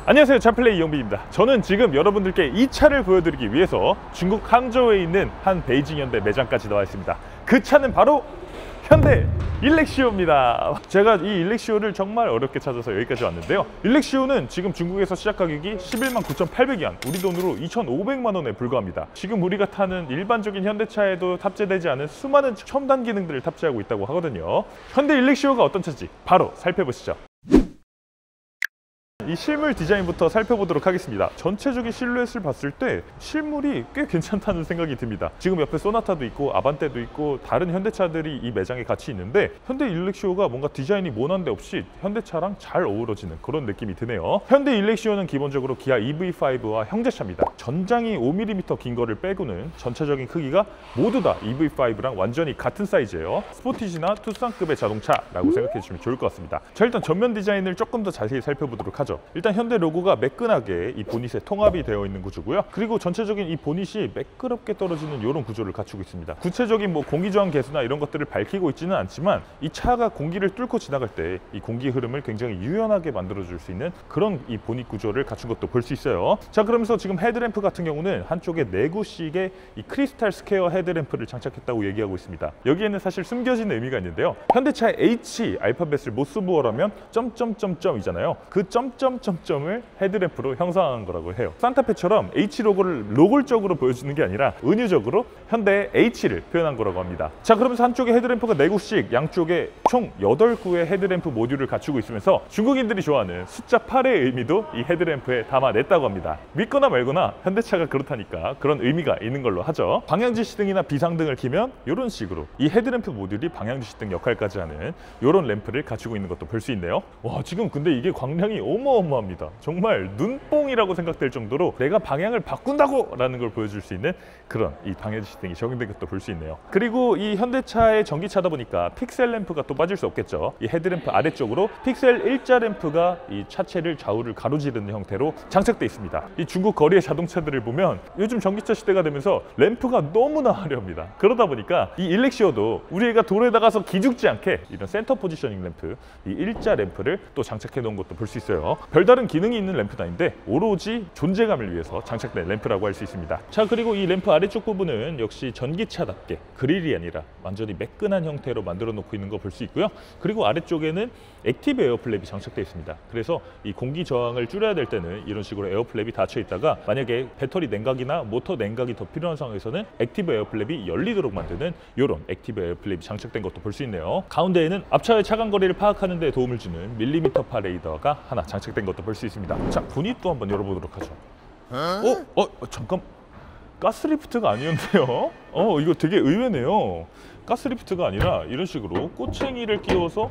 안녕하세요, 잘플레이 이영빈입니다. 저는 지금 여러분들께 이 차를 보여드리기 위해서 중국 항저우에 있는 한 베이징 현대 매장까지 나와 있습니다. 그 차는 바로 현대 일렉시오입니다. 제가 이 일렉시오를 정말 어렵게 찾아서 여기까지 왔는데요. 일렉시오는 지금 중국에서 시작 가격이 11만 9,800위안, 우리 돈으로 2,500만 원에 불과합니다. 지금 우리가 타는 일반적인 현대차에도 탑재되지 않은 수많은 첨단 기능들을 탑재하고 있다고 하거든요. 현대 일렉시오가 어떤 차인지 바로 살펴보시죠. 이 실물 디자인부터 살펴보도록 하겠습니다. 전체적인 실루엣을 봤을 때 실물이 꽤 괜찮다는 생각이 듭니다. 지금 옆에 소나타도 있고 아반떼도 있고 다른 현대차들이 이 매장에 같이 있는데 현대 일렉시오가 뭔가 디자인이 모난데 없이 현대차랑 잘 어우러지는 그런 느낌이 드네요. 현대 일렉시오는 기본적으로 기아 EV5와 형제차입니다. 전장이 5mm 긴 거를 빼고는 전체적인 크기가 모두 다 EV5랑 완전히 같은 사이즈예요. 스포티지나 투싼급의 자동차라고 생각해 주시면 좋을 것 같습니다. 자, 일단 전면 디자인을 조금 더 자세히 살펴보도록 하죠. 일단 현대 로고가 매끈하게 이 보닛에 통합이 되어 있는 구조고요. 그리고 전체적인 이 보닛이 매끄럽게 떨어지는 이런 구조를 갖추고 있습니다. 구체적인 공기저항 개수나 이런 것들을 밝히고 있지는 않지만 이 차가 공기를 뚫고 지나갈 때 이 공기 흐름을 굉장히 유연하게 만들어줄 수 있는 그런 이 보닛 구조를 갖춘 것도 볼 수 있어요. 자, 그러면서 지금 헤드램프 같은 경우는 한쪽에 4구씩의 이 크리스탈 스퀘어 헤드램프를 장착했다고 얘기하고 있습니다. 여기에는 사실 숨겨진 의미가 있는데요. 현대차의 H 알파벳을 모스부어라면 점점점점이잖아요. 그 점점점점을 헤드램프로 형상한 거라고 해요. 산타페처럼 H 로고를 노골적으로 보여주는 게 아니라 은유적으로 현대의 H를 표현한 거라고 합니다. 자, 그러면서 한쪽에 헤드램프가 4구씩, 양쪽에 총 8구의 헤드램프 모듈을 갖추고 있으면서 중국인들이 좋아하는 숫자 8의 의미도 이 헤드램프에 담아냈다고 합니다. 믿거나 말거나 현대차가 그렇다니까 그런 의미가 있는 걸로 하죠. 방향지시등이나 비상등을 켜면 이런 식으로 이 헤드램프 모듈이 방향지시등 역할까지 하는 이런 램프를 갖추고 있는 것도 볼 수 있네요. 와, 지금 근데 이게 광량이 어마어마합니다. 정말 눈뽕이라고 생각될 정도로 내가 방향을 바꾼다고 라는 걸 보여줄 수 있는 그런 이 방향지시등이 적용된 것도 볼 수 있네요. 그리고 이 현대차의 전기차다 보니까 픽셀 램프가 또 빠질 수 없겠죠. 이 헤드램프 아래쪽으로 픽셀 일자 램프가 이 차체를 좌우를 가로지르는 형태로 장착돼 있습니다. 이 중국 거리의 자동차들을 보면 요즘 전기차 시대가 되면서 램프가 너무나 화려합니다. 그러다 보니까 이 일렉시오도 우리 애가 도로에 나가서 기죽지 않게 이런 센터 포지셔닝 램프, 이 일자 램프를 또 장착해 놓은 것도 볼 수 있어요. 별다른 기능이 있는 램프는 아닌데 오로지 존재감을 위해서 장착된 램프라고 할 수 있습니다. 자, 그리고 이 램프 아래쪽 부분은 역시 전기차답게 그릴이 아니라 완전히 매끈한 형태로 만들어 놓고 있는 거 볼 수 있고요. 그리고 아래쪽에는 액티브 에어플랩이 장착되어 있습니다. 그래서 이 공기 저항을 줄여야 될 때는 이런 식으로 에어플랩이 닫혀 있다가 만약에 배터리 냉각이나 모터 냉각이 더 필요한 상황에서는 액티브 에어플랩이 열리도록 만드는 이런 액티브 에어플랩이 장착된 것도 볼 수 있네요. 가운데에는 앞차의 차간 거리를 파악하는 데 도움을 주는 밀리미터파 레이더가 하나 장착된 것도 볼 수 있습니다. 자, 보닛도 한번 열어보도록 하죠. 잠깐, 가스리프트가 아니었네요. 이거 되게 의외네요. 가스리프트가 아니라 이런 식으로 꼬챙이를 끼워서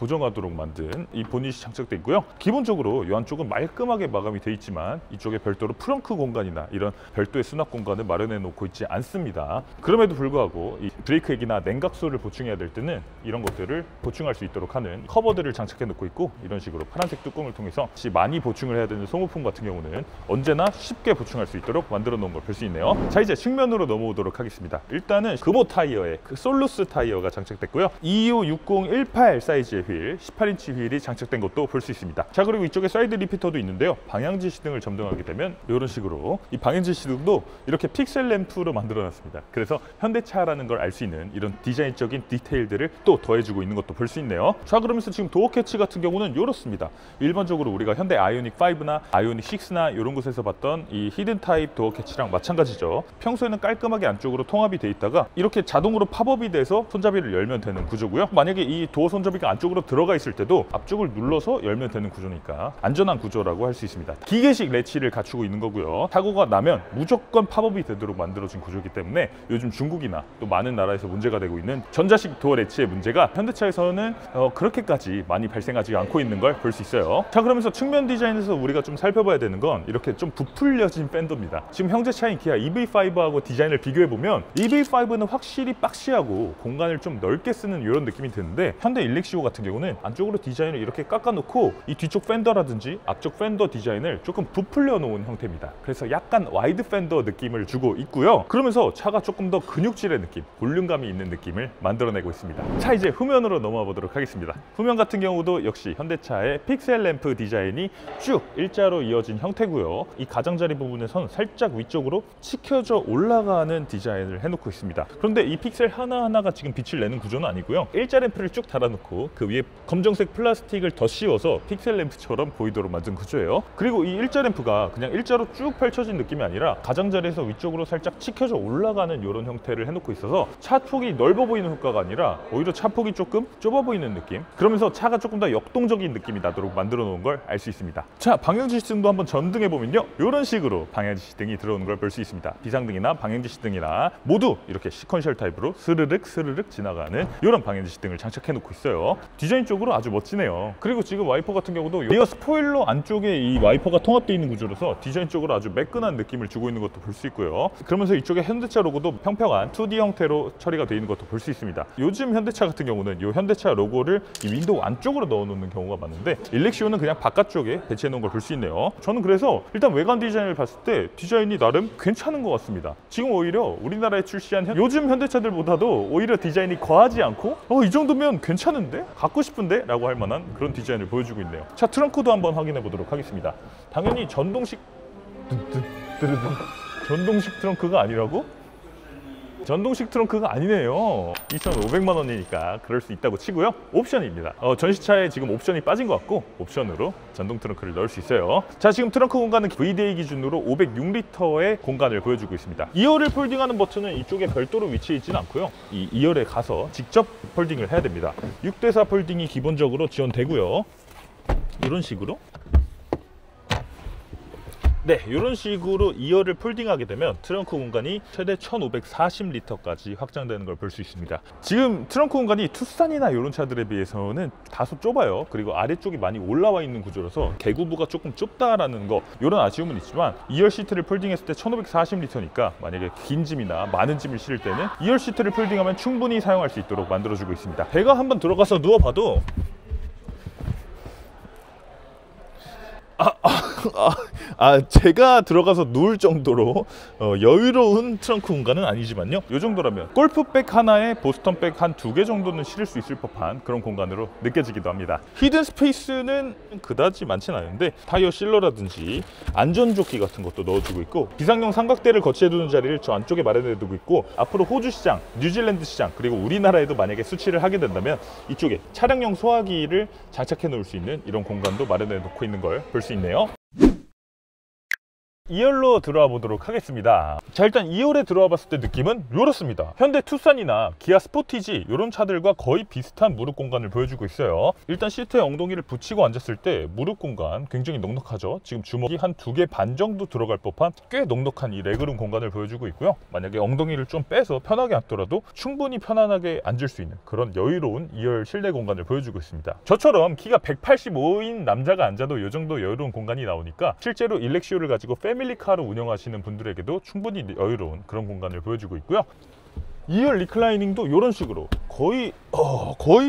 고정하도록 만든 이 보닛이 장착되어 있고요. 기본적으로 이 안쪽은 말끔하게 마감이 되어 있지만 이쪽에 별도로 프렁크 공간이나 이런 별도의 수납 공간을 마련해 놓고 있지 않습니다. 그럼에도 불구하고 이 브레이크액이나 냉각수를 보충해야 될 때는 이런 것들을 보충할 수 있도록 하는 커버들을 장착해 놓고 있고, 이런 식으로 파란색 뚜껑을 통해서 많이 보충을 해야 되는 소모품 같은 경우는 언제나 쉽게 보충할 수 있도록 만들어 놓은 걸 볼 수 있네요. 자, 이제 측면으로 넘어오도록 하겠습니다. 일단은 금호 타이어에 그 솔루스 타이어가 장착됐고요. 256018 사이즈의 18인치 휠이 장착된 것도 볼 수 있습니다. 자, 그리고 이쪽에 사이드 리피터도 있는데요. 방향지시등을 점등하게 되면 이런 식으로 이 방향지시등도 이렇게 픽셀 램프로 만들어 놨습니다. 그래서 현대차라는 걸 알 수 있는 이런 디자인적인 디테일들을 또 더해주고 있는 것도 볼 수 있네요. 자, 그러면서 지금 도어 캐치 같은 경우는 이렇습니다. 일반적으로 우리가 현대 아이오닉 5나 아이오닉 6나 이런 곳에서 봤던 이 히든 타입 도어 캐치랑 마찬가지죠. 평소에는 깔끔하게 안쪽으로 통합이 돼 있다가 이렇게 자동으로 팝업이 돼서 손잡이를 열면 되는 구조고요. 만약에 이 도어 손잡이가 안쪽으로 들어가 있을 때도 앞쪽을 눌러서 열면 되는 구조니까 안전한 구조라고 할 수 있습니다. 기계식 레치를 갖추고 있는 거고요. 사고가 나면 무조건 팝업이 되도록 만들어진 구조이기 때문에 요즘 중국이나 또 많은 나라에서 문제가 되고 있는 전자식 도어 레치의 문제가 현대차에서는 그렇게까지 많이 발생하지 않고 있는 걸 볼 수 있어요. 자, 그러면서 측면 디자인에서 우리가 좀 살펴봐야 되는 건 이렇게 좀 부풀려진 팬더입니다. 지금 형제차인 기아 EV5하고 디자인을 비교해보면 EV5는 확실히 박시하고 공간을 좀 넓게 쓰는 이런 느낌이 드는데 현대 일렉시오 같은 경우는 안쪽으로 디자인을 이렇게 깎아놓고 이 뒤쪽 팬더라든지 앞쪽 팬더 디자인을 조금 부풀려 놓은 형태입니다. 그래서 약간 와이드 팬더 느낌을 주고 있고요. 그러면서 차가 조금 더 근육질의 느낌, 볼륨감이 있는 느낌을 만들어내고 있습니다. 자, 이제 후면으로 넘어가 보도록 하겠습니다. 후면 같은 경우도 역시 현대차의 픽셀 램프 디자인이 쭉 일자로 이어진 형태고요. 이 가장자리 부분에선 살짝 위쪽으로 치켜져 올라가는 디자인을 해놓고 있습니다. 그런데 이 픽셀 하나하나가 지금 빛을 내는 구조는 아니고요. 일자 램프를 쭉 달아놓고 그 위에 검정색 플라스틱을 더 씌워서 픽셀 램프처럼 보이도록 만든 구조예요. 그리고 이 일자 램프가 그냥 일자로 쭉 펼쳐진 느낌이 아니라 가장자리에서 위쪽으로 살짝 치켜져 올라가는 이런 형태를 해놓고 있어서 차 폭이 넓어 보이는 효과가 아니라 오히려 차 폭이 조금 좁아 보이는 느낌, 그러면서 차가 조금 더 역동적인 느낌이 나도록 만들어 놓은 걸 알 수 있습니다. 자, 방향지시등도 한번 전등해 보면요, 이런 식으로 방향지시등이 들어오는 걸 볼 수 있습니다. 비상등이나 방향지시등이나 모두 이렇게 시퀀셜 타입으로 스르륵 스르륵 지나가는 이런 방향지시등을 장착해 놓고 있어요. 디자인 쪽으로 아주 멋지네요. 그리고 지금 와이퍼 같은 경우도 리어 스포일러 안쪽에 이 와이퍼가 통합되어 있는 구조라서 디자인 쪽으로 아주 매끈한 느낌을 주고 있는 것도 볼 수 있고요. 그러면서 이쪽에 현대차 로고도 평평한 2D 형태로 처리가 되어 있는 것도 볼 수 있습니다. 요즘 현대차 같은 경우는 이 현대차 로고를 이 윈도우 안쪽으로 넣어 놓는 경우가 많은데, 일렉시오는 그냥 바깥쪽에 배치해 놓은 걸 볼 수 있네요. 저는 그래서 일단 외관 디자인을 봤을 때 디자인이 나름 괜찮은 것 같습니다. 지금 오히려 우리나라에 출시한 요즘 현대차들보다도 오히려 디자인이 과하지 않고 이 정도면 괜찮은데? 갖고 싶은데? 라고 할 만한 그런 디자인을 보여주고 있네요. 자, 트렁크도 한번 확인해 보도록 하겠습니다. 당연히 전동식 전동식 트렁크가 아니라고? 전동식 트렁크가 아니네요. 2,500만 원이니까 그럴 수 있다고 치고요. 옵션입니다. 전시차에 지금 옵션이 빠진 것 같고 옵션으로 전동 트렁크를 넣을 수 있어요. 자, 지금 트렁크 공간은 VDA 기준으로 506리터의 공간을 보여주고 있습니다. 2열을 폴딩하는 버튼은 이쪽에 별도로 위치해 있지는 않고요. 이 2열에 가서 직접 폴딩을 해야 됩니다. 6대4 폴딩이 기본적으로 지원되고요. 이런 식으로 이런 식으로 2열을 폴딩하게 되면 트렁크 공간이 최대 1540리터까지 확장되는 걸 볼 수 있습니다. 지금 트렁크 공간이 투싼이나 이런 차들에 비해서는 다소 좁아요. 그리고 아래쪽이 많이 올라와 있는 구조라서 개구부가 조금 좁다라는 거, 이런 아쉬움은 있지만 2열 시트를 폴딩했을 때 1540리터니까 만약에 긴 짐이나 많은 짐을 실을 때는 2열 시트를 폴딩하면 충분히 사용할 수 있도록 만들어주고 있습니다. 배가 한번 들어가서 누워봐도 제가 들어가서 누울 정도로 여유로운 트렁크 공간은 아니지만요, 이 정도라면 골프백 하나에 보스턴백 한 2개 정도는 실을 수 있을 법한 그런 공간으로 느껴지기도 합니다. 히든 스페이스는 그다지 많진 않은데 타이어 실러라든지 안전조끼 같은 것도 넣어주고 있고, 비상용 삼각대를 거치해두는 자리를 저 안쪽에 마련해두고 있고, 앞으로 호주 시장, 뉴질랜드 시장, 그리고 우리나라에도 만약에 수출을 하게 된다면 이쪽에 차량용 소화기를 장착해 놓을 수 있는 이런 공간도 마련해 놓고 있는 걸 볼 수 있네요. 2열로 들어와 보도록 하겠습니다. 자, 일단 2열에 들어와 봤을 때 느낌은 이렇습니다. 현대 투싼이나 기아 스포티지 이런 차들과 거의 비슷한 무릎 공간을 보여주고 있어요. 일단 시트에 엉덩이를 붙이고 앉았을 때 무릎 공간 굉장히 넉넉하죠. 지금 주먹이 한 2개 반 정도 들어갈 법한 꽤 넉넉한 이 레그룸 공간을 보여주고 있고요. 만약에 엉덩이를 좀 빼서 편하게 앉더라도 충분히 편안하게 앉을 수 있는 그런 여유로운 2열 실내 공간을 보여주고 있습니다. 저처럼 키가 185인 남자가 앉아도 이 정도 여유로운 공간이 나오니까 실제로 일렉시오를 가지고 패밀리카를 운영하시는 분들에게도 충분히 여유로운 그런 공간을 보여주고 있고요. 2열 리클라이닝도 이런 식으로 거의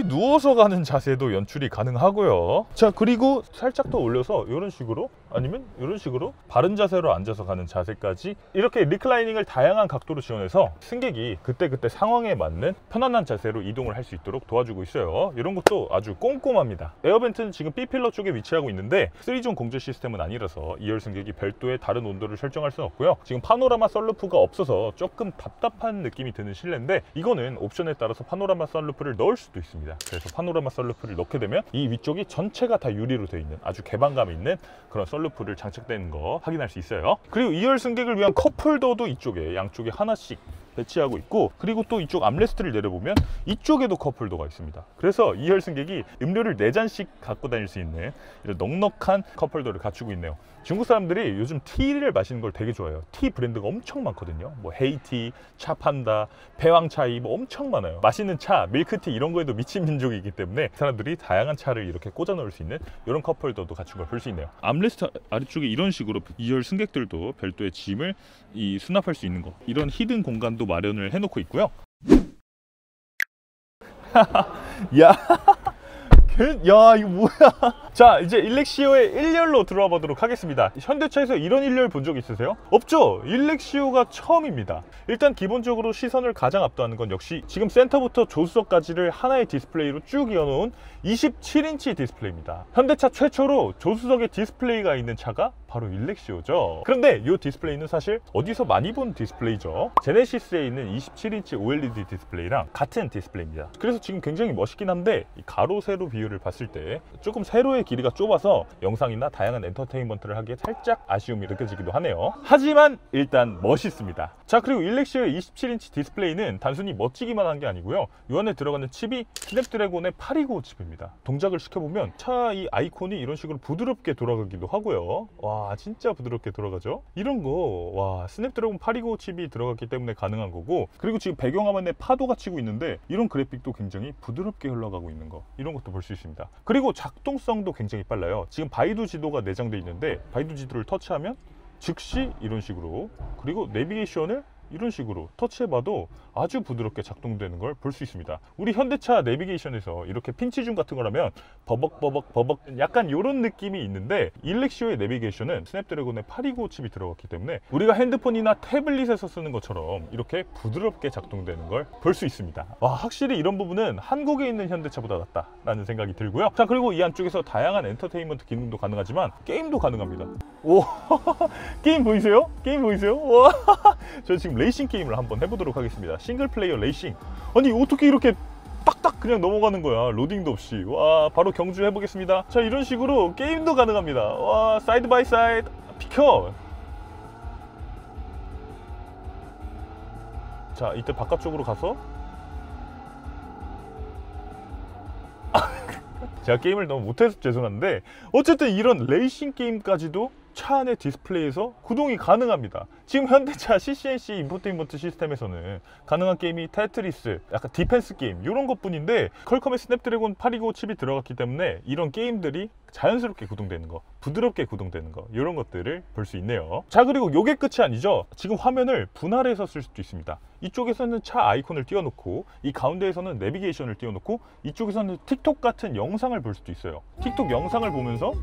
누워서 가는 자세도 연출이 가능하고요. 자, 그리고 살짝 더 올려서 이런 식으로, 아니면 이런 식으로 바른 자세로 앉아서 가는 자세까지 이렇게 리클라이닝을 다양한 각도로 지원해서 승객이 그때그때 상황에 맞는 편안한 자세로 이동을 할 수 있도록 도와주고 있어요. 이런 것도 아주 꼼꼼합니다. 에어벤트는 지금 B필러 쪽에 위치하고 있는데 3존 공조 시스템은 아니라서 2열 승객이 별도의 다른 온도를 설정할 수는 없고요. 지금 파노라마 썬루프가 없어서 조금 답답한 느낌이 드는 실내인데, 이거는 옵션에 따라서 파노라마 썬루프를 넣을 수도 있습니다. 그래서 파노라마 썬루프를 넣게 되면 이 위쪽이 전체가 다 유리로 되어 있는 아주 개방감 있는 그런 썬루프를 장착되는 거 확인할 수 있어요. 그리고 2열 승객을 위한 컵홀더도 이쪽에 양쪽에 하나씩 배치하고 있고, 그리고 또 이쪽 암레스트를 내려보면 이쪽에도 컵홀더가 있습니다. 그래서 2열 승객이 음료를 4잔씩 갖고 다닐 수 있는 이런 넉넉한 컵홀더를 갖추고 있네요. 중국 사람들이 요즘 티를 마시는 걸 되게 좋아해요. 티 브랜드가 엄청 많거든요. 뭐 헤이티, 차판다, 배왕차이 뭐 엄청 많아요. 마시는 차, 밀크티 이런 거에도 미친 민족이기 때문에 사람들이 다양한 차를 이렇게 꽂아 놓을 수 있는 이런 컵홀더도 갖춘 걸 볼 수 있네요. 암레스트 아래쪽에 이런 식으로 2열 승객들도 별도의 짐을 수납할 수 있는 거, 이런 히든 공간도 마련을 해놓고 있고요. 야, 야 이거 뭐야. 자 이제 일렉시오의 일렬로 들어와 보도록 하겠습니다. 현대차에서 이런 일렬 본 적 있으세요? 없죠? 일렉시오가 처음입니다. 일단 기본적으로 시선을 가장 압도하는 건 역시 지금 센터부터 조수석까지를 하나의 디스플레이로 쭉 이어놓은 27인치 디스플레이입니다. 현대차 최초로 조수석에 디스플레이가 있는 차가 바로 일렉시오죠. 그런데 이 디스플레이는 사실 어디서 많이 본 디스플레이죠. 제네시스에 있는 27인치 OLED 디스플레이랑 같은 디스플레이입니다. 그래서 지금 굉장히 멋있긴 한데 이 가로 세로 비율을 봤을 때 조금 세로의 길이가 좁아서 영상이나 다양한 엔터테인먼트를 하기에 살짝 아쉬움이 느껴지기도 하네요. 하지만 일단 멋있습니다. 자 그리고 일렉시오의 27인치 디스플레이는 단순히 멋지기만 한 게 아니고요. 이 안에 들어가는 칩이 스냅드래곤의 829 칩입니다. 동작을 시켜보면 차 이 아이콘이 이런 식으로 부드럽게 돌아가기도 하고요. 와 진짜 부드럽게 돌아가죠. 이런 거 와 스냅드래곤 829 칩이 들어갔기 때문에 가능한 거고, 그리고 지금 배경화면에 파도가 치고 있는데 이런 그래픽도 굉장히 부드럽게 흘러가고 있는 거, 이런 것도 볼 수 있습니다. 그리고 작동성도 굉장히 빨라요. 지금 바이두 지도가 내장되어 있는데 바이두 지도를 터치하면 즉시 이런 식으로, 그리고 내비게이션을 이런 식으로 터치해봐도 아주 부드럽게 작동되는 걸 볼 수 있습니다. 우리 현대차 내비게이션에서 이렇게 핀치줌 같은 거라면 버벅 약간 이런 느낌이 있는데, 일렉시오의 내비게이션은 스냅드래곤의 829 칩이 들어갔기 때문에 우리가 핸드폰이나 태블릿에서 쓰는 것처럼 이렇게 부드럽게 작동되는 걸 볼 수 있습니다. 와 확실히 이런 부분은 한국에 있는 현대차보다 낫다라는 생각이 들고요. 자 그리고 이 안쪽에서 다양한 엔터테인먼트 기능도 가능하지만 게임도 가능합니다. 오 게임 보이세요? 게임 보이세요? 와 저 지금 레이싱 게임을 한번 해보도록 하겠습니다. 싱글 플레이어 레이싱. 아니 어떻게 이렇게 딱딱 그냥 넘어가는 거야, 로딩도 없이. 와 바로 경주 해보겠습니다. 자 이런 식으로 게임도 가능합니다. 와 사이드 바이 사이드 비켜. 자 이때 바깥쪽으로 가서 제가 게임을 너무 못해서 죄송한데 어쨌든 이런 레이싱 게임까지도 차 안의 디스플레이에서 구동이 가능합니다. 지금 현대차 CCNC 인포테인먼트 시스템에서는 가능한 게임이 테트리스, 약간 디펜스 게임 이런 것뿐인데 퀄컴의 스냅드래곤 829 칩이 들어갔기 때문에 이런 게임들이 자연스럽게 구동되는 거, 부드럽게 구동되는 거, 이런 것들을 볼 수 있네요. 자 그리고 요게 끝이 아니죠. 지금 화면을 분할해서 쓸 수도 있습니다. 이쪽에서는 차 아이콘을 띄워놓고 이 가운데에서는 내비게이션을 띄워놓고 이쪽에서는 틱톡 같은 영상을 볼 수도 있어요. 틱톡 영상을 보면서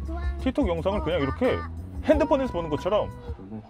틱톡 영상을 그냥 이렇게 핸드폰에서 보는 것처럼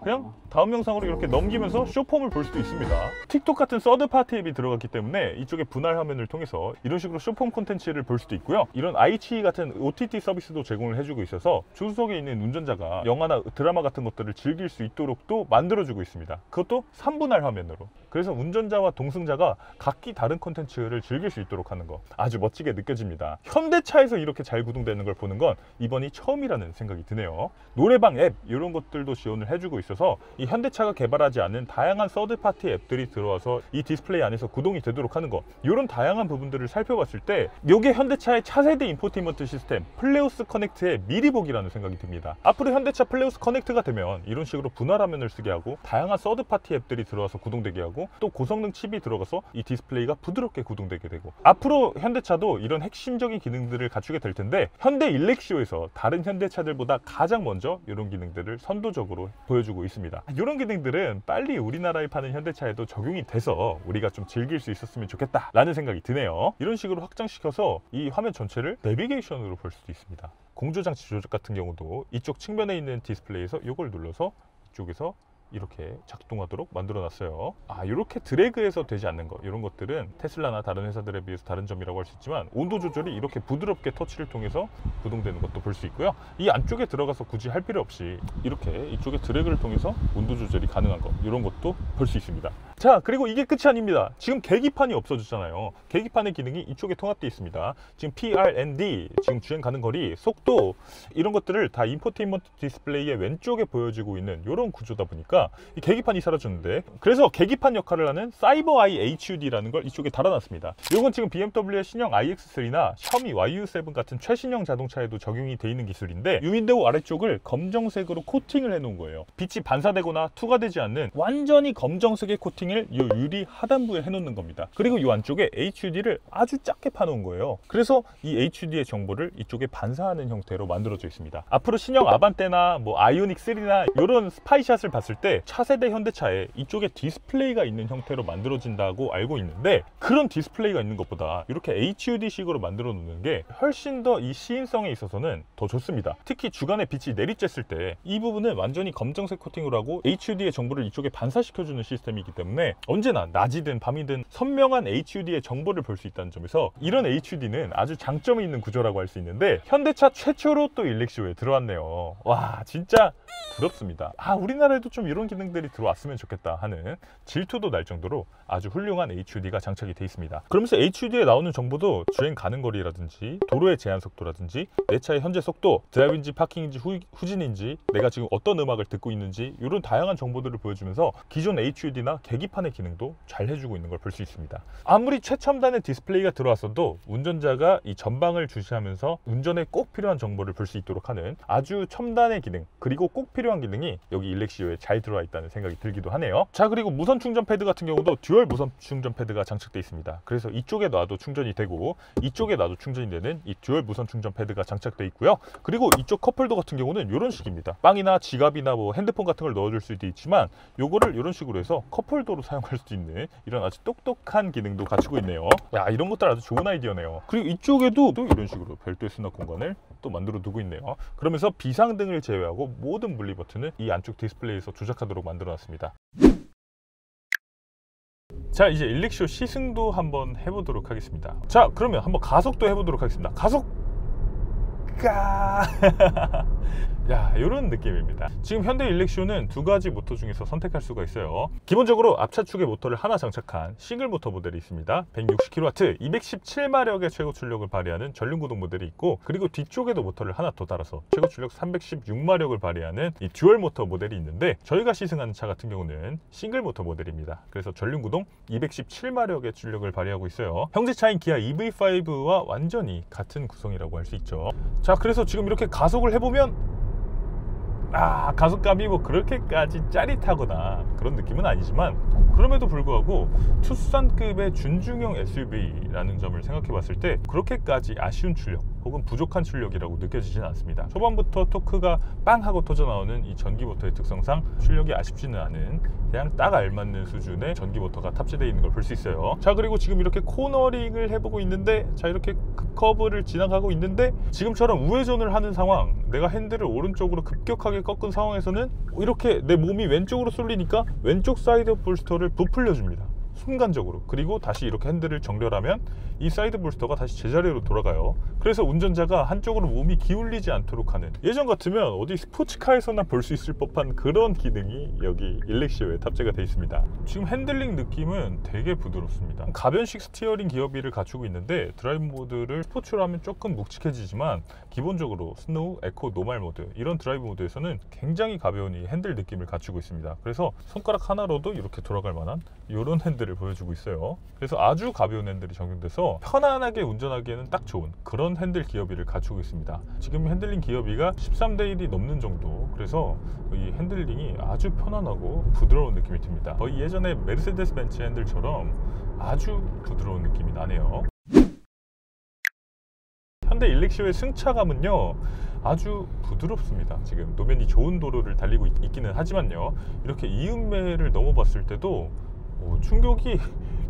그냥 다음 영상으로 이렇게 넘기면서 쇼폼을 볼 수도 있습니다. 틱톡 같은 서드파티 앱이 들어갔기 때문에 이쪽에 분할 화면을 통해서 이런 식으로 쇼폼 콘텐츠를 볼 수도 있고요. 이런 iQII 같은 OTT 서비스도 제공을 해주고 있어서 조수석에 있는 운전자가 영화나 드라마 같은 것들을 즐길 수 있도록 또 만들어주고 있습니다. 그것도 3분할 화면으로. 그래서 운전자와 동승자가 각기 다른 콘텐츠를 즐길 수 있도록 하는 거 아주 멋지게 느껴집니다. 현대차에서 이렇게 잘 구동되는 걸 보는 건 이번이 처음이라는 생각이 드네요. 노래방 앱 이런 것들도 지원을 해주고 있어서 이 현대차가 개발하지 않은 다양한 서드파티 앱들이 들어와서 이 디스플레이 안에서 구동이 되도록 하는 거, 이런 다양한 부분들을 살펴봤을 때 이게 현대차의 차세대 인포테인먼트 시스템 플레오스 커넥트의 미리 보기라는 생각이 듭니다. 앞으로 현대차 플레오스 커넥트가 되면 이런 식으로 분할 화면을 쓰게 하고 다양한 서드파티 앱들이 들어와서 구동되게 하고 또 고성능 칩이 들어가서 이 디스플레이가 부드럽게 구동되게 되고, 앞으로 현대차도 이런 핵심적인 기능들을 갖추게 될 텐데 현대 일렉시오에서 다른 현대차들보다 가장 먼저 이런 기능들을 선도적으로 보여주고 있습니다. 이런 기능들은 빨리 우리나라에 파는 현대차에도 적용이 돼서 우리가 좀 즐길 수 있었으면 좋겠다 라는 생각이 드네요. 이런 식으로 확장시켜서 이 화면 전체를 내비게이션으로 볼 수도 있습니다. 공조장치 조작 같은 경우도 이쪽 측면에 있는 디스플레이에서 이걸 눌러서 이쪽에서 이렇게 작동하도록 만들어 놨어요. 이렇게 드래그해서 되지 않는 거, 이런 것들은 테슬라나 다른 회사들에 비해서 다른 점이라고 할 수 있지만 온도 조절이 이렇게 부드럽게 터치를 통해서 구동되는 것도 볼 수 있고요. 이 안쪽에 들어가서 굳이 할 필요 없이 이렇게 이쪽에 드래그를 통해서 온도 조절이 가능한 거, 이런 것도 볼 수 있습니다. 자 그리고 이게 끝이 아닙니다. 지금 계기판이 없어졌잖아요. 계기판의 기능이 이쪽에 통합되어 있습니다. 지금 PRND, 지금 주행 가는 거리, 속도, 이런 것들을 다 인포테인먼트 디스플레이의 왼쪽에 보여지고 있는 이런 구조다 보니까 이 계기판이 사라졌는데, 그래서 계기판 역할을 하는 사이버 아이 HUD라는 걸 이쪽에 달아놨습니다. 이건 지금 BMW의 신형 iX3나 샤오미 YU7 같은 최신형 자동차에도 적용이 돼 있는 기술인데, 유윈도우 아래쪽을 검정색으로 코팅을 해놓은 거예요. 빛이 반사되거나 투과되지 않는 완전히 검정색의 코팅이 코팅을 이 유리 하단부에 해놓는 겁니다. 그리고 이 안쪽에 HUD를 아주 작게 파놓은 거예요. 그래서 이 HUD의 정보를 이쪽에 반사하는 형태로 만들어져 있습니다. 앞으로 신형 아반떼나 뭐 아이오닉 3나 이런 스파이샷을 봤을 때 차세대 현대차에 이쪽에 디스플레이가 있는 형태로 만들어진다고 알고 있는데, 그런 디스플레이가 있는 것보다 이렇게 HUD식으로 만들어 놓는 게 훨씬 더 이 시인성에 있어서는 더 좋습니다. 특히 주간에 빛이 내리쬐을 때 이 부분은 완전히 검정색 코팅을 하고 HUD의 정보를 이쪽에 반사시켜주는 시스템이기 때문에 언제나 낮이든 밤이든 선명한 HUD의 정보를 볼 수 있다는 점에서 이런 HUD는 아주 장점이 있는 구조라고 할 수 있는데, 현대차 최초로 또 일렉시오에 들어왔네요. 와, 진짜 부럽습니다. 우리나라에도 좀 이런 기능들이 들어왔으면 좋겠다 하는 질투도 날 정도로 아주 훌륭한 HUD가 장착이 되어 있습니다. 그러면서 HUD에 나오는 정보도 주행 가는 거리라든지 도로의 제한 속도라든지 내 차의 현재 속도, 드라이브인지 파킹인지 후진인지, 내가 지금 어떤 음악을 듣고 있는지, 이런 다양한 정보들을 보여주면서 기존 HUD나 계기판의 기능도 잘 해주고 있는 걸 볼 수 있습니다. 아무리 최첨단의 디스플레이가 들어왔어도 운전자가 이 전방을 주시하면서 운전에 꼭 필요한 정보를 볼 수 있도록 하는 아주 첨단의 기능, 그리고 꼭 필요한 기능이 여기 일렉시오에 잘 들어와 있다는 생각이 들기도 하네요. 자, 그리고 무선 충전 패드 같은 경우도 듀얼 무선 충전 패드가 장착되어 있습니다. 그래서 이쪽에 놔도 충전이 되고 이쪽에 놔도 충전이 되는 이 듀얼 무선 충전 패드가 장착되어 있고요. 그리고 이쪽 컵홀더 같은 경우는 이런 식입니다. 빵이나 지갑이나 뭐 핸드폰 같은 걸 넣어줄 수도 있지만 요거를 이런 식으로 해서 컵홀더로 사용할 수 있는 이런 아주 똑똑한 기능도 갖추고 있네요. 야, 이런 것들 아주 좋은 아이디어네요. 그리고 이쪽에도 또 이런 식으로 별도의 수납 공간을 또 만들어 두고 있네요. 그러면서 비상등을 제외하고 모든 분리 버튼을 이 안쪽 디스플레이에서 조작하도록 만들어 놨습니다. 자, 이제 일렉시오 시승도 한번 해보도록 하겠습니다. 자, 그러면 한번 가속도 해보도록 하겠습니다. 가속! 야, 이런 느낌입니다. 지금 현대 일렉시오는 두 가지 모터 중에서 선택할 수가 있어요. 기본적으로 앞차축에 모터를 하나 장착한 싱글 모터 모델이 있습니다. 160kW, 217마력의 최고 출력을 발휘하는 전륜구동 모델이 있고, 그리고 뒤쪽에도 모터를 하나 더 달아서 최고 출력 316마력을 발휘하는 이 듀얼 모터 모델이 있는데, 저희가 시승하는 차 같은 경우는 싱글 모터 모델입니다. 그래서 전륜구동 217마력의 출력을 발휘하고 있어요. 형제차인 기아 EV5와 완전히 같은 구성이라고 할 수 있죠. 자, 그래서 지금 이렇게 가속을 해보면 가속감이 뭐 그렇게까지 짜릿하거나 그런 느낌은 아니지만, 그럼에도 불구하고 투싼급의 준중형 SUV라는 점을 생각해 봤을 때 그렇게까지 아쉬운 출력 혹은 부족한 출력이라고 느껴지진 않습니다. 초반부터 토크가 빵 하고 터져나오는 이 전기 모터의 특성상 출력이 아쉽지는 않은 그냥 딱 알맞는 수준의 전기 모터가 탑재되어 있는 걸 볼 수 있어요. 자, 그리고 지금 이렇게 코너링을 해보고 있는데, 자, 이렇게 커브를 지나가고 있는데 지금처럼 우회전을 하는 상황, 내가 핸들을 오른쪽으로 급격하게 꺾은 상황에서는 이렇게 내 몸이 왼쪽으로 쏠리니까 왼쪽 사이드 볼스터를 부풀려 줍니다. 순간적으로. 그리고 다시 이렇게 핸들을 정렬하면 이 사이드 볼스터가 다시 제자리로 돌아가요. 그래서 운전자가 한쪽으로 몸이 기울이지 않도록 하는, 예전 같으면 어디 스포츠카에서나 볼 수 있을 법한 그런 기능이 여기 일렉시오에 탑재가 되어 있습니다. 지금 핸들링 느낌은 되게 부드럽습니다. 가변식 스티어링 기어비를 갖추고 있는데, 드라이브 모드를 스포츠로 하면 조금 묵직해지지만 기본적으로 스노우, 에코, 노말 모드, 이런 드라이브 모드에서는 굉장히 가벼운 이 핸들 느낌을 갖추고 있습니다. 그래서 손가락 하나로도 이렇게 돌아갈 만한 이런 핸들을 보여주고 있어요. 그래서 아주 가벼운 핸들이 적용돼서 편안하게 운전하기에는 딱 좋은 그런 핸들 기어비를 갖추고 있습니다. 지금 핸들링 기어비가 13대1이 넘는 정도, 그래서 이 핸들링이 아주 편안하고 부드러운 느낌이 듭니다. 거의 예전에 메르세데스 벤츠 핸들처럼 아주 부드러운 느낌이 나네요. 현대 일렉시오의 승차감은요, 아주 부드럽습니다. 지금 노면이 좋은 도로를 달리고 있기는 하지만요, 이렇게 이음매를 넘어봤을 때도 충격이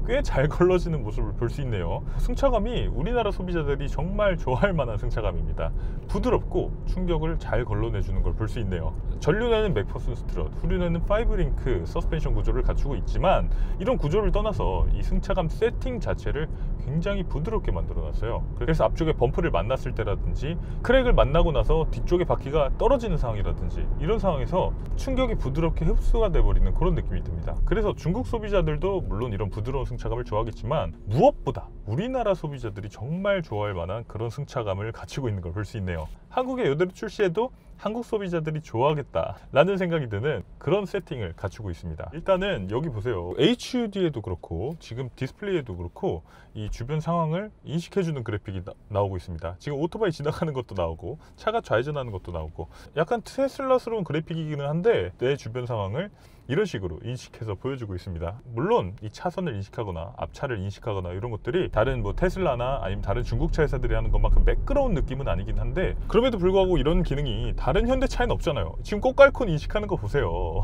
꽤 잘 걸러지는 모습을 볼 수 있네요. 승차감이 우리나라 소비자들이 정말 좋아할 만한 승차감입니다. 부드럽고 충격을 잘 걸러내주는 걸 볼 수 있네요. 전륜에는 맥퍼슨 스트럿, 후륜에는 5링크 서스펜션 구조를 갖추고 있지만, 이런 구조를 떠나서 이 승차감 세팅 자체를 굉장히 부드럽게 만들어 놨어요. 그래서 앞쪽에 범프를 만났을 때라든지 크랙을 만나고 나서 뒤쪽에 바퀴가 떨어지는 상황이라든지, 이런 상황에서 충격이 부드럽게 흡수가 돼버리는 그런 느낌이 듭니다. 그래서 중국 소비자들도 물론 이런 부드러운 승차감을 좋아하겠지만, 무엇보다 우리나라 소비자들이 정말 좋아할 만한 그런 승차감을 갖추고 있는 걸 볼 수 있네요. 한국에 이대로 출시해도 한국 소비자들이 좋아하겠다라는 생각이 드는 그런 세팅을 갖추고 있습니다. 일단은 여기 보세요. HUD에도 그렇고 지금 디스플레이에도 그렇고 이 주변 상황을 인식해주는 그래픽이 나오고 있습니다. 지금 오토바이 지나가는 것도 나오고 차가 좌회전하는 것도 나오고 약간 테슬라스러운 그래픽이기는 한데 내 주변 상황을 이런 식으로 인식해서 보여주고 있습니다. 물론 이 차선을 인식하거나 앞차를 인식하거나 이런 것들이 다른 뭐 테슬라나 아니면 다른 중국차 회사들이 하는 것만큼 매끄러운 느낌은 아니긴 한데 그럼에도 불구하고 이런 기능이 다른 현대차에는 없잖아요. 지금 꽃갈콘 인식하는 거 보세요.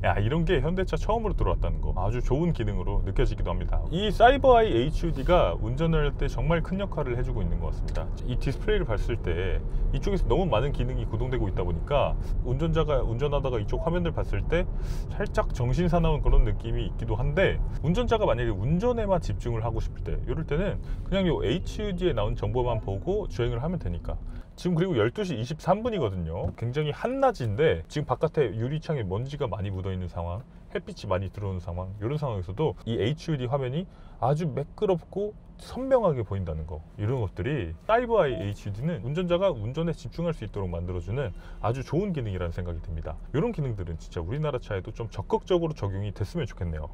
야, 이런 게 현대차 처음으로 들어왔다는 거 아주 좋은 기능으로 느껴지기도 합니다. 이 사이버아이 HUD가 운전을 할 때 정말 큰 역할을 해주고 있는 것 같습니다. 이 디스플레이를 봤을 때 이쪽에서 너무 많은 기능이 구동되고 있다 보니까 운전자가 운전하다가 이쪽 화면을 봤을 때 살짝 정신 사나운 그런 느낌이 있기도 한데 운전자가 만약에 운전에만 집중을 하고 싶을 때 이럴 때는 그냥 요 HUD에 나온 정보만 보고 주행을 하면 되니까 지금 그리고 12시 23분이거든요 굉장히 한낮인데 지금 바깥에 유리창에 먼지가 많이 묻어 있는 상황 햇빛이 많이 들어오는 상황 이런 상황에서도 이 HUD 화면이 아주 매끄럽고 선명하게 보인다는 거 이런 것들이 사이버아이 HUD는 운전자가 운전에 집중할 수 있도록 만들어주는 아주 좋은 기능이라는 생각이 듭니다. 이런 기능들은 진짜 우리나라 차에도 좀 적극적으로 적용이 됐으면 좋겠네요.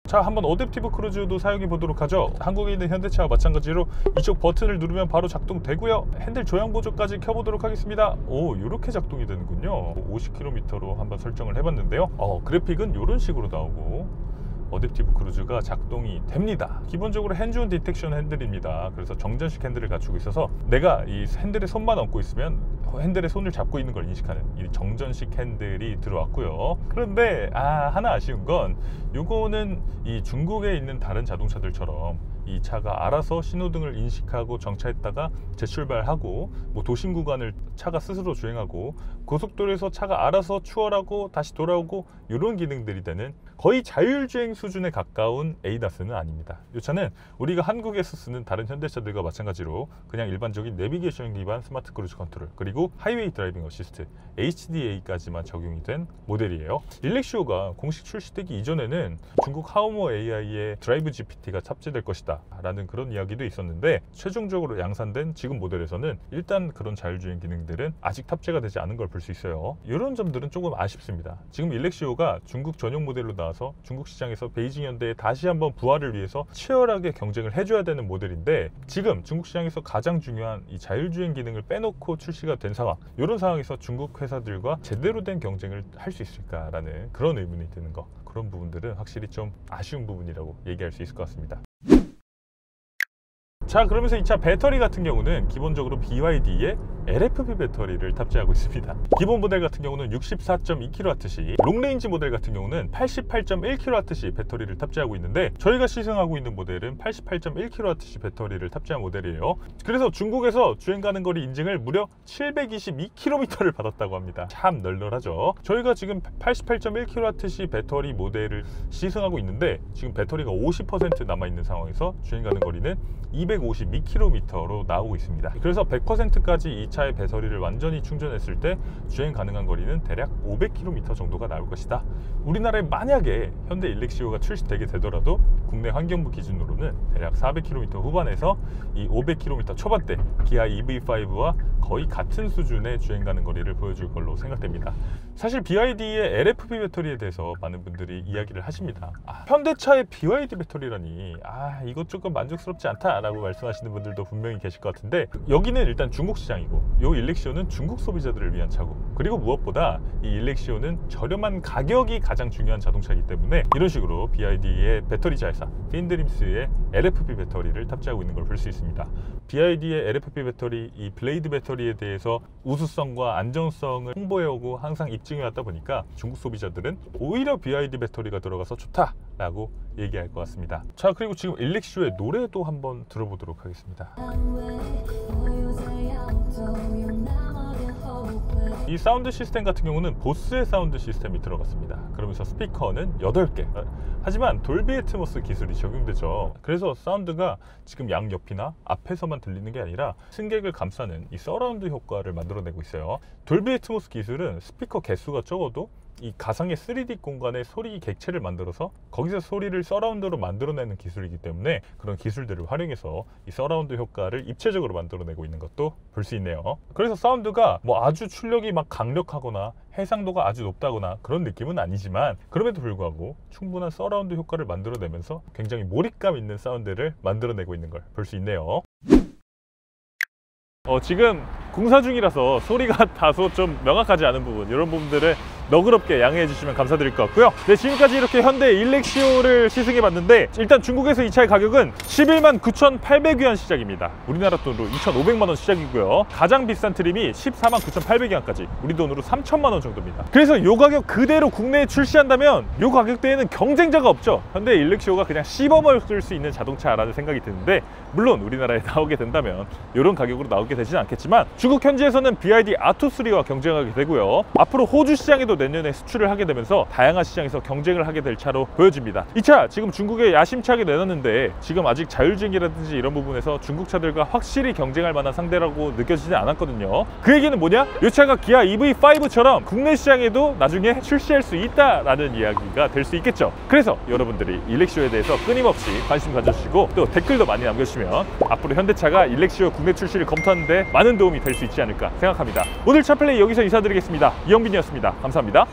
자, 한번 어댑티브 크루즈도 사용해 보도록 하죠. 한국에 있는 현대차와 마찬가지로 이쪽 버튼을 누르면 바로 작동되고요. 핸들 조향 보조까지 켜보도록 하겠습니다. 오, 이렇게 작동이 되는군요. 50km로 한번 설정을 해봤는데요. 그래픽은 이런 식으로 나오고 어댑티브 크루즈가 작동이 됩니다. 기본적으로 핸즈온 디텍션 핸들입니다. 그래서 정전식 핸들을 갖추고 있어서 내가 이 핸들에 손만 얹고 있으면 핸들에 손을 잡고 있는 걸 인식하는 이 정전식 핸들이 들어왔고요. 그런데 하나 아쉬운 건 이거는 이 중국에 있는 다른 자동차들처럼 이 차가 알아서 신호등을 인식하고 정차했다가 재출발하고 뭐 도심 구간을 차가 스스로 주행하고 고속도로에서 차가 알아서 추월하고 다시 돌아오고 이런 기능들이 되는 거의 자율주행 수준에 가까운 ADAS는 아닙니다. 이 차는 우리가 한국에서 쓰는 다른 현대차들과 마찬가지로 그냥 일반적인 내비게이션 기반 스마트 크루즈 컨트롤 그리고 하이웨이 드라이빙 어시스트 HDA까지만 적용이 된 모델이에요. 일렉시오가 공식 출시되기 이전에는 중국 하오모 AI의 드라이브 GPT가 탑재될 것이다 라는 그런 이야기도 있었는데 최종적으로 양산된 지금 모델에서는 일단 그런 자율주행 기능들은 아직 탑재가 되지 않은 걸 볼 수 있어요. 이런 점들은 조금 아쉽습니다. 지금 일렉시오가 중국 전용 모델로 나와서 중국 시장에서 베이징 현대에 다시 한번 부활을 위해서 치열하게 경쟁을 해줘야 되는 모델인데 지금 중국 시장에서 가장 중요한 이 자율주행 기능을 빼놓고 출시가 된 상황 이런 상황에서 중국 회사들과 제대로 된 경쟁을 할 수 있을까라는 그런 의문이 드는 거 그런 부분들은 확실히 좀 아쉬운 부분이라고 얘기할 수 있을 것 같습니다. 자, 그러면서 이 차 배터리 같은 경우는 기본적으로 BYD의 LFP 배터리를 탑재하고 있습니다. 기본 모델 같은 경우는 64.2kWh, 롱레인지 모델 같은 경우는 88.1kWh 배터리를 탑재하고 있는데 저희가 시승하고 있는 모델은 88.1kWh 배터리를 탑재한 모델이에요. 그래서 중국에서 주행 가는 거리 인증을 무려 722km를 받았다고 합니다. 참 널널하죠. 저희가 지금 88.1kWh 배터리 모델을 시승하고 있는데 지금 배터리가 50% 남아있는 상황에서 주행 가는 거리는 252km로 나오고 있습니다. 그래서 100%까지 이 차의 배터리를 완전히 충전했을 때 주행 가능한 거리는 대략 500km 정도가 나올 것이다. 우리나라에 만약에 현대 일렉시오가 출시되게 되더라도 국내 환경부 기준으로는 대략 400km 후반에서 이 500km 초반대 기아 EV5와 거의 같은 수준의 주행 가는 거리를 보여줄 걸로 생각됩니다. 사실 BYD의 LFP 배터리에 대해서 많은 분들이 이야기를 하십니다. 현대차의 BYD 배터리라니 이것 조금 만족스럽지 않다라고 말씀하시는 분들도 분명히 계실 것 같은데 여기는 일단 중국 시장이고 이 일렉시오는 중국 소비자들을 위한 차고 그리고 무엇보다 이 일렉시오는 저렴한 가격이 가장 중요한 자동차이기 때문에 이런 식으로 BYD의 배터리자 회사 핀드림스의 LFP 배터리를 탑재하고 있는 걸 볼 수 있습니다. BYD의 LFP 배터리, 이 블레이드 배터리에 대해서 우수성과 안정성을 홍보해오고 항상 입증해 왔다 보니까 중국 소비자들은 오히려 BYD 배터리가 들어가서 좋다라고 얘기할 것 같습니다. 자, 그리고 지금 일렉시오의 노래도 한번 들어보도록 하겠습니다. 이 사운드 시스템 같은 경우는 보스의 사운드 시스템이 들어갔습니다. 그러면서 스피커는 8개. 하지만 돌비 애트모스 기술이 적용되죠. 그래서 사운드가 지금 양옆이나 앞에서만 들리는 게 아니라 승객을 감싸는 이 서라운드 효과를 만들어내고 있어요. 돌비 애트모스 기술은 스피커 개수가 적어도 이 가상의 3D 공간에 소리 객체를 만들어서 거기서 소리를 서라운드로 만들어내는 기술이기 때문에 그런 기술들을 활용해서 이 서라운드 효과를 입체적으로 만들어내고 있는 것도 볼 수 있네요. 그래서 사운드가 뭐 아주 출력이 막 강력하거나 해상도가 아주 높다거나 그런 느낌은 아니지만 그럼에도 불구하고 충분한 서라운드 효과를 만들어내면서 굉장히 몰입감 있는 사운드를 만들어내고 있는 걸 볼 수 있네요. 지금 공사 중이라서 소리가 다소 좀 명확하지 않은 부분, 이런 부분들을 너그럽게 양해해 주시면 감사드릴 것 같고요. 네, 지금까지 이렇게 현대 일렉시오를 시승해 봤는데 일단 중국에서 이 차의 가격은 11만 9,800위안 시작입니다. 우리나라 돈으로 2,500만 원 시작이고요. 가장 비싼 트림이 14만 9,800위안까지 우리 돈으로 3천만 원 정도입니다. 그래서 이 가격 그대로 국내에 출시한다면 이 가격대에는 경쟁자가 없죠. 현대 일렉시오가 그냥 씹어먹을 수 있는 자동차라는 생각이 드는데, 물론 우리나라에 나오게 된다면 이런 가격으로 나오게 되지는 않겠지만 중국 현지에서는 BYD R2-3와 경쟁하게 되고요. 앞으로 호주 시장에도 내년에 수출을 하게 되면서 다양한 시장에서 경쟁을 하게 될 차로 보여집니다. 이 차 지금 중국에 야심차게 내놨는데 지금 아직 자율주행이라든지 이런 부분에서 중국 차들과 확실히 경쟁할 만한 상대라고 느껴지지 않았거든요. 그 얘기는 뭐냐? 이 차가 기아 EV5처럼 국내 시장에도 나중에 출시할 수 있다라는 이야기가 될 수 있겠죠. 그래서 여러분들이 일렉시오에 대해서 끊임없이 관심 가져주시고 또 댓글도 많이 남겨주시면 앞으로 현대차가 일렉시오 국내 출시를 검토하는데 많은 도움이 될 수 있지 않을까 생각합니다. 오늘 차플레이 여기서 인사드리겠습니다. 이영빈이었습니다. 감사합니다.